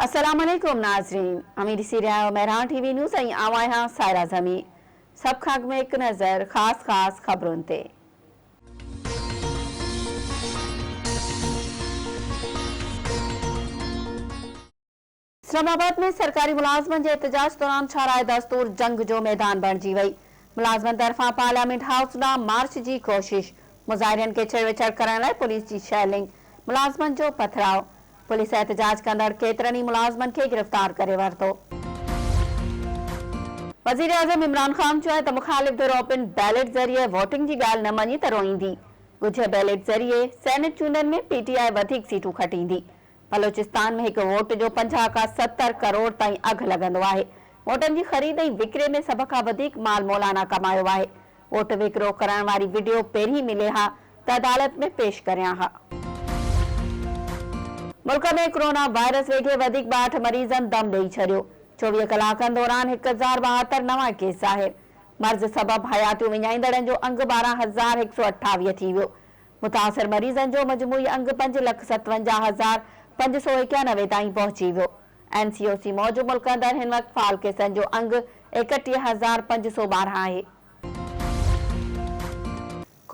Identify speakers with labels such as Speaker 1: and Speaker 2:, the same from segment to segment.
Speaker 1: अस्सलाम वालेकुम नाज़रीन, अमीर सी रहा मेहरान टीवी न्यूज़ ऐं आवां आहियां सायरा ज़मी। सब खां अॻु में हिकु नज़र ख़ास ख़बरुनि ते। इस्लामाबाद में सरकारी मुलाज़मनि जे एहतजाज दौरान छाराए दस्तूर जंग जो मैदान बणिजी वई। मुलाज़मनि तरफ़ां पार्लियामेंट हाउस ॾांहुं मार्च जी कोशिश, मुज़ाहिरनि खे छेड़छाड़ करण लाइ पुलिस जी शैलिंग, मुलाज़मनि जो पथराव। पुलिस एहतजाज कंदड़ केतिरनि ई मुलाज़मनि खे गिरफ़्तार करे वरितो। वज़ीर आज़म इमरान ख़ान चयो त मुख़ालिफ़ धुर ओपन बैलेट ज़रिए वोटिंग जी ॻाल्हि न मञी त रोईंदी। ॻुझे बैलेट ज़रिए सेनेट चूंडनि में पीटीआई वधीक सीटूं खटींदी। बलोचिस्तान में हिकु वोट जो 50 खां 70 करोड़ ताईं अघु लॻंदो आहे। वोटनि जी ख़रीद ऐं विकिरे में सभ खां वधीक माल मौलाना कमायो आहे। वोट विकिरो करण वारी वीडियो पहिरीं मिले हा त अदालत में पेश करियां हा। मुल्क में कोरोना वायरस वेठे वधीक 62 मरीज़नि दम ॾेई छॾियो। 24 कलाकनि दौरान 1072 नवां केस ज़ाहिर। मर्ज़ सबब हयातियूं विञाईंदड़नि जो अंग 12,128 थी वियो। मुतासिर मरीज़नि जो मजमूई अंग 5,57,591 ताईं पहुची वियो। एनसीओसी मौजूदु मुल्क अंदरि हिन वक़्ति फाल केसनि जो अंग 31,512 आहे।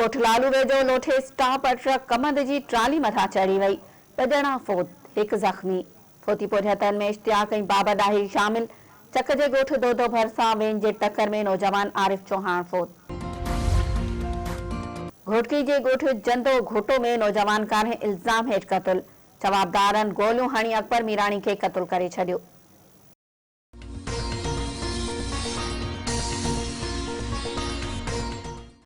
Speaker 1: कोठलालू वेझो लोठे स्टाफ ट्रक कमंद जी ट्राली मथां चढ़ी वई। 2 ॼणा फोत, 1 ज़ख़्मी। फोतीपुर हथनि में इश्तियाक ऐं बाबर ॾाहिरी शामिल। चक जे ॻोठ दोदो भरिसां वेन जे टकर में नौजवान आरिफ चौहान फोत। घोटकी जे ॻोठ जंदो घोटो में नौजवान कान्हे इल्ज़ाम हेठि क़तल। जवाबदारनि गोलियूं हणी अकबर मीराणी खे क़तल करे छॾियो।